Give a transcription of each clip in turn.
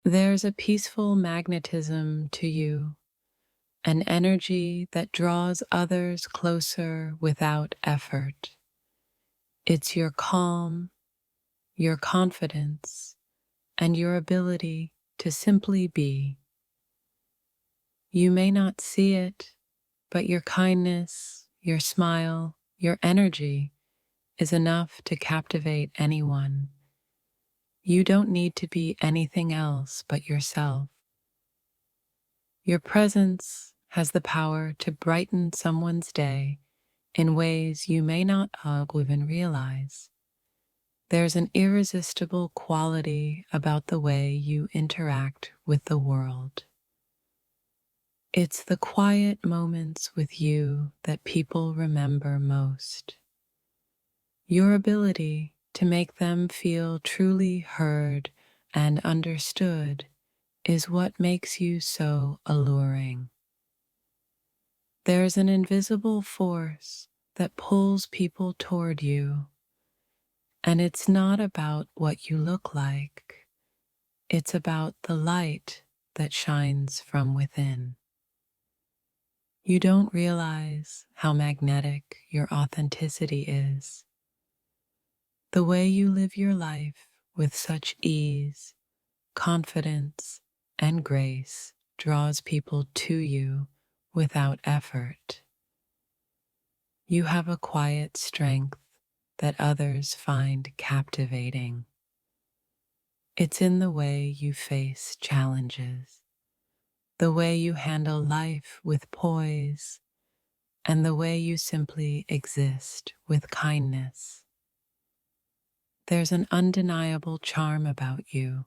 There's a peaceful magnetism to you, an energy that draws others closer without effort. It's your calm, your confidence, and your ability to simply be. You may not see it, but your kindness, your smile, your energy is enough to captivate anyone. You don't need to be anything else but yourself. Your presence has the power to brighten someone's day in ways you may not even realize. There's an irresistible quality about the way you interact with the world. It's the quiet moments with you that people remember most. Your ability to make them feel truly heard and understood is what makes you so alluring. There's an invisible force that pulls people toward you, and it's not about what you look like. It's about the light that shines from within. You don't realize how magnetic your authenticity is. The way you live your life with such ease, confidence, and grace draws people to you without effort. You have a quiet strength that others find captivating. It's in the way you face challenges, the way you handle life with poise, and the way you simply exist with kindness. There's an undeniable charm about you.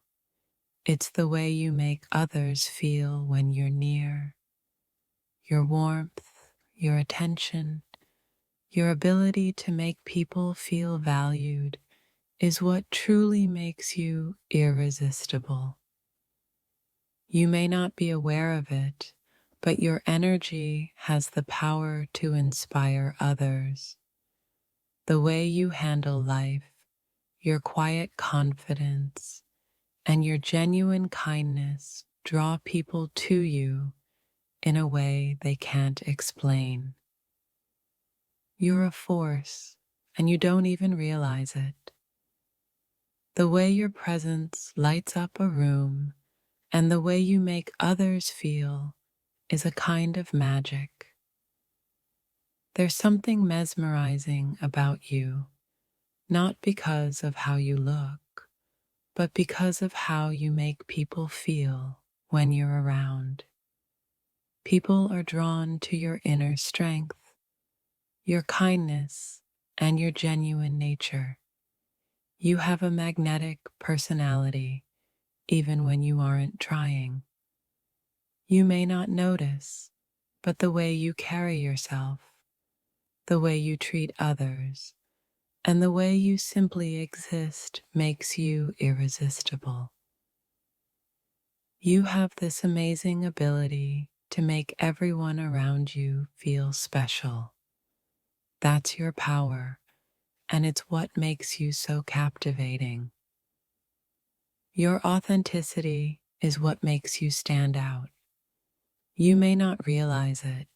It's the way you make others feel when you're near. Your warmth, your attention, your ability to make people feel valued is what truly makes you irresistible. You may not be aware of it, but your energy has the power to inspire others. The way you handle life, your quiet confidence, and your genuine kindness draw people to you in a way they can't explain. You're a force, and you don't even realize it. The way your presence lights up a room and the way you make others feel is a kind of magic. There's something mesmerizing about you, not because of how you look, but because of how you make people feel when you're around. People are drawn to your inner strength, your kindness, and your genuine nature. You have a magnetic personality, even when you aren't trying. You may not notice, but the way you carry yourself, the way you treat others, and the way you simply exist makes you irresistible. You have this amazing ability to make everyone around you feel special. That's your power, and it's what makes you so captivating. Your authenticity is what makes you stand out. You may not realize it,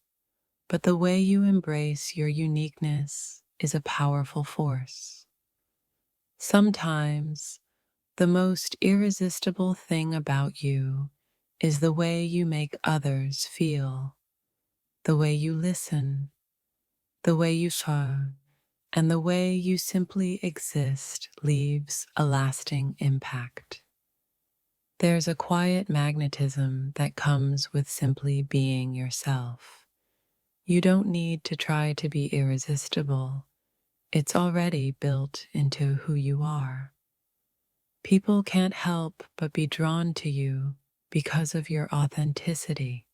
but the way you embrace your uniqueness is a powerful force. Sometimes, the most irresistible thing about you is the way you make others feel, the way you listen, the way you show, and the way you simply exist leaves a lasting impact. There's a quiet magnetism that comes with simply being yourself. You don't need to try to be irresistible. It's already built into who you are. People can't help but be drawn to you because of your authenticity.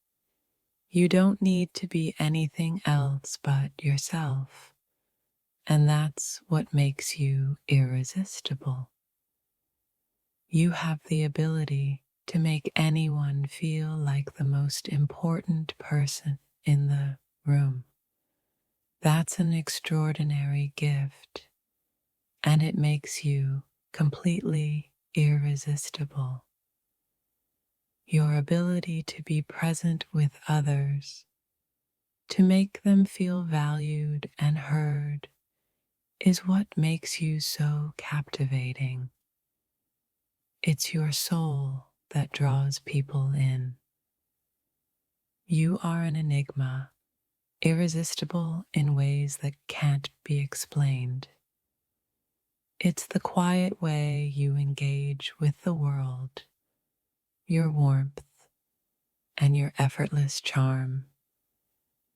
You don't need to be anything else but yourself, and that's what makes you irresistible. You have the ability to make anyone feel like the most important person in the room. That's an extraordinary gift, and it makes you completely irresistible. Your ability to be present with others, to make them feel valued and heard, is what makes you so captivating. It's your soul that draws people in. You are an enigma, irresistible in ways that can't be explained. It's the quiet way you engage with the world, your warmth, and your effortless charm.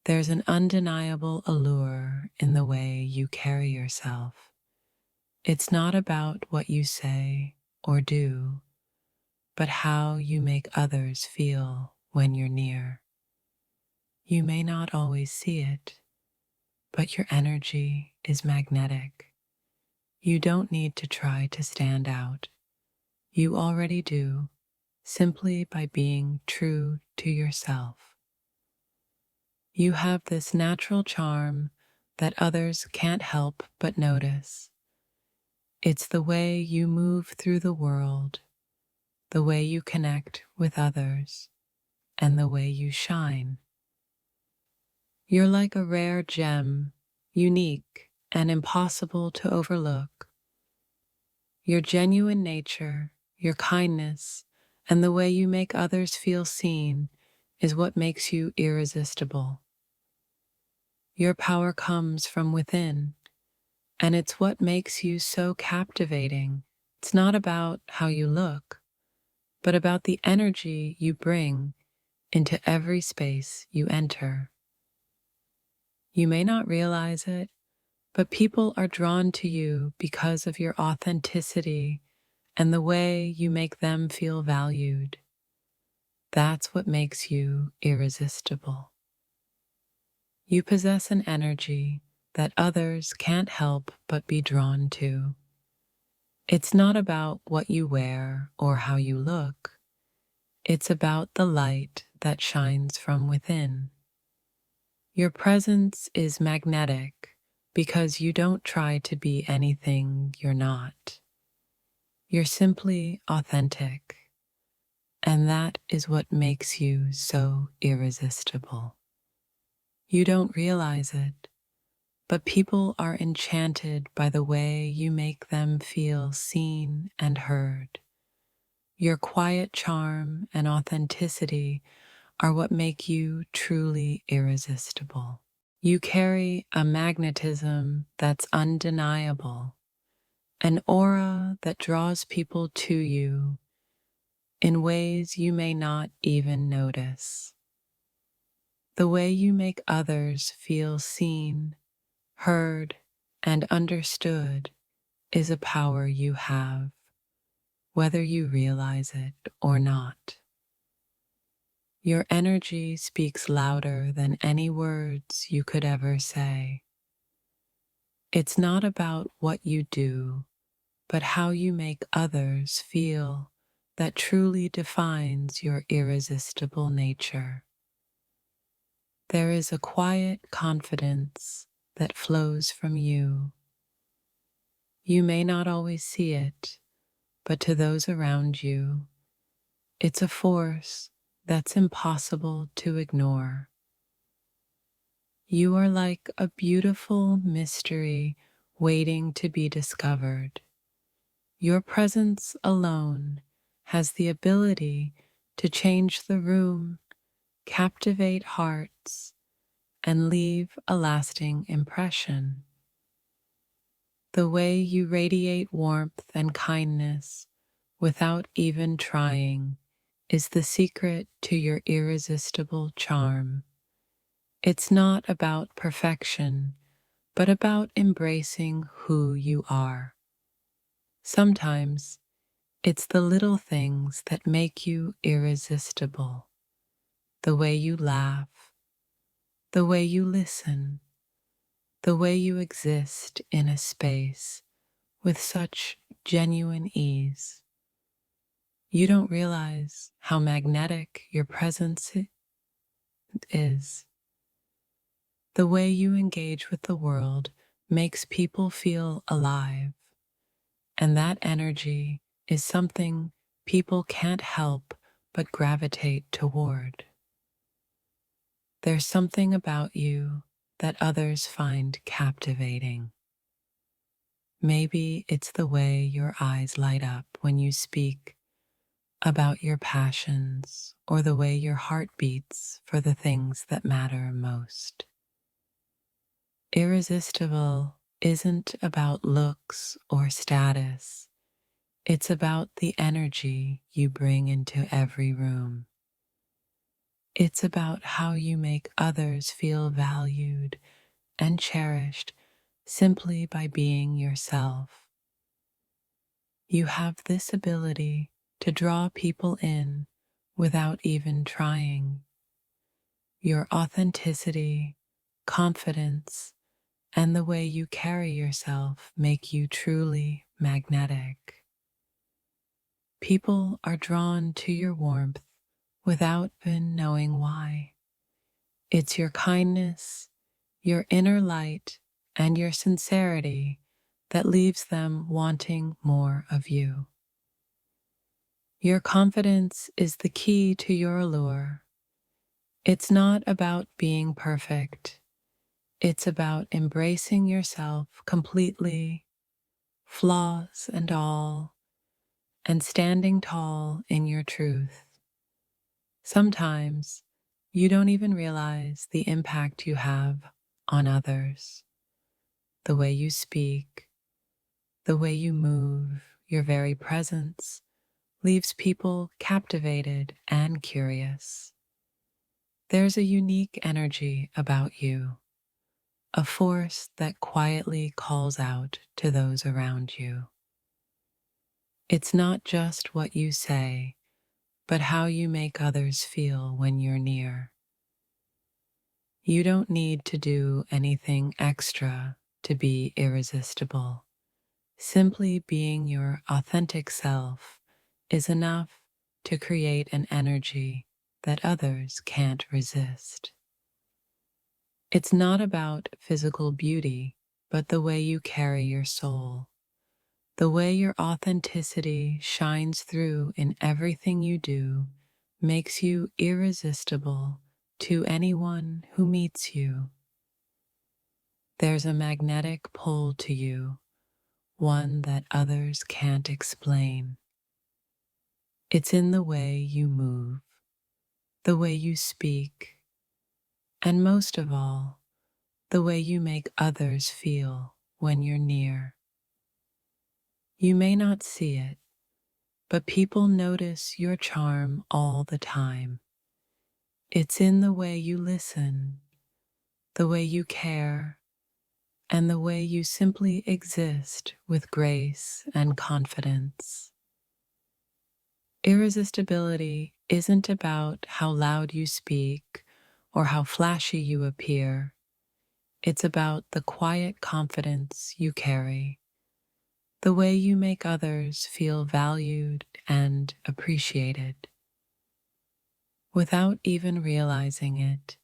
There's an undeniable allure in the way you carry yourself. It's not about what you say or do, but how you make others feel when you're near. You may not always see it, but your energy is magnetic. You don't need to try to stand out. You already do, simply by being true to yourself. You have this natural charm that others can't help but notice. It's the way you move through the world, the way you connect with others, and the way you shine. You're like a rare gem, unique and impossible to overlook. Your genuine nature, your kindness, and the way you make others feel seen is what makes you irresistible. Your power comes from within, and it's what makes you so captivating. It's not about how you look, but about the energy you bring into every space you enter. You may not realize it, but people are drawn to you because of your authenticity and the way you make them feel valued. That's what makes you irresistible. You possess an energy that others can't help but be drawn to. It's not about what you wear or how you look. It's about the light that shines from within. Your presence is magnetic because you don't try to be anything you're not. You're simply authentic, and that is what makes you so irresistible. You don't realize it, but people are enchanted by the way you make them feel seen and heard. Your quiet charm and authenticity are what make you truly irresistible. You carry a magnetism that's undeniable, an aura that draws people to you in ways you may not even notice. The way you make others feel seen, heard, and understood is a power you have, whether you realize it or not. Your energy speaks louder than any words you could ever say. It's not about what you do, but how you make others feel that truly defines your irresistible nature. There is a quiet confidence that flows from you. You may not always see it, but to those around you, it's a force that's impossible to ignore. You are like a beautiful mystery waiting to be discovered. Your presence alone has the ability to change the room, captivate hearts, and leave a lasting impression. The way you radiate warmth and kindness without even trying is the secret to your irresistible charm. It's not about perfection, but about embracing who you are. Sometimes it's the little things that make you irresistible. The way you laugh, the way you listen, the way you exist in a space with such genuine ease. You don't realize how magnetic your presence is. The way you engage with the world makes people feel alive, and that energy is something people can't help but gravitate toward. There's something about you that others find captivating. Maybe it's the way your eyes light up when you speak about your passions or the way your heart beats for the things that matter most. Irresistible isn't about looks or status. It's about the energy you bring into every room. It's about how you make others feel valued and cherished simply by being yourself. You have this ability to draw people in without even trying. Your authenticity, confidence, and the way you carry yourself make you truly magnetic. People are drawn to your warmth without even knowing why. It's your kindness, your inner light, and your sincerity that leaves them wanting more of you. Your confidence is the key to your allure. It's not about being perfect. It's about embracing yourself completely, flaws and all, and standing tall in your truth. Sometimes you don't even realize the impact you have on others. The way you speak, the way you move, your very presence leaves people captivated and curious. There's a unique energy about you, a force that quietly calls out to those around you. It's not just what you say, but how you make others feel when you're near. You don't need to do anything extra to be irresistible. Simply being your authentic self is enough to create an energy that others can't resist. It's not about physical beauty, but the way you carry your soul. The way your authenticity shines through in everything you do makes you irresistible to anyone who meets you. There's a magnetic pull to you, one that others can't explain. It's in the way you move, the way you speak, and most of all, the way you make others feel when you're near. You may not see it, but people notice your charm all the time. It's in the way you listen, the way you care, and the way you simply exist with grace and confidence. Irresistibility isn't about how loud you speak or how flashy you appear. It's about the quiet confidence you carry, the way you make others feel valued and appreciated. Without even realizing it,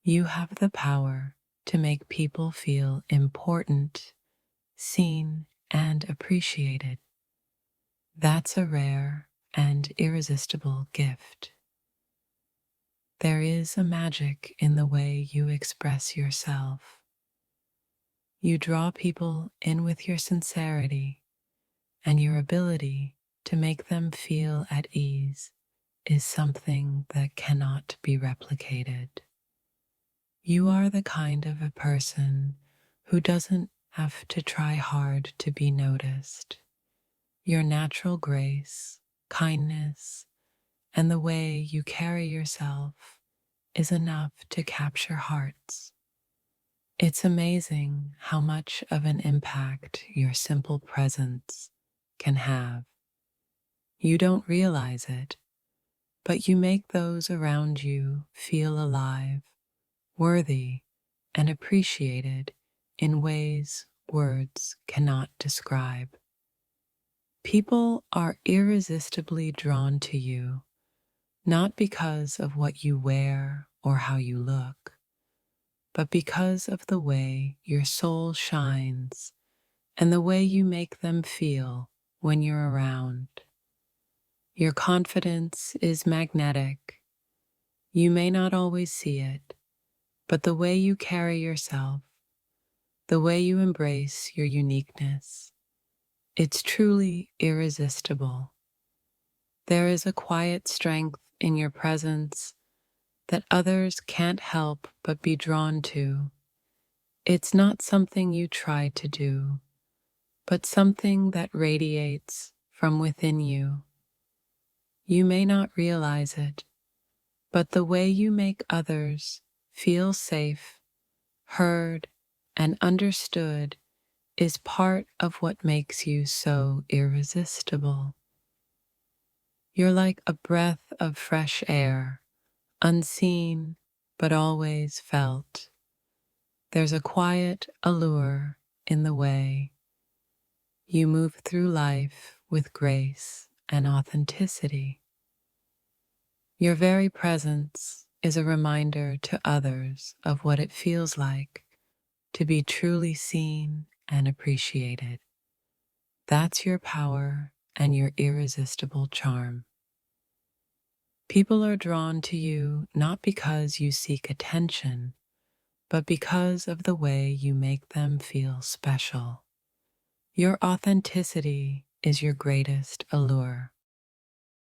you have the power to make people feel important, seen, and appreciated. That's a rare and irresistible gift. There is a magic in the way you express yourself. You draw people in with your sincerity, and your ability to make them feel at ease is something that cannot be replicated. You are the kind of a person who doesn't have to try hard to be noticed. Your natural grace, kindness, and the way you carry yourself is enough to capture hearts. It's amazing how much of an impact your simple presence can have. You don't realize it, but you make those around you feel alive, worthy, and appreciated in ways words cannot describe. People are irresistibly drawn to you, not because of what you wear or how you look, but because of the way your soul shines and the way you make them feel when you're around. Your confidence is magnetic. You may not always see it, but the way you carry yourself, the way you embrace your uniqueness, it's truly irresistible. There is a quiet strength in your presence that others can't help but be drawn to. It's not something you try to do, but something that radiates from within you. You may not realize it, but the way you make others feel safe, heard, and understood is part of what makes you so irresistible. You're like a breath of fresh air, unseen but always felt. There's a quiet allure in the way you move through life with grace and authenticity. Your very presence is a reminder to others of what it feels like to be truly seen and appreciated. That's your power and your irresistible charm. People are drawn to you not because you seek attention, but because of the way you make them feel special. Your authenticity is your greatest allure.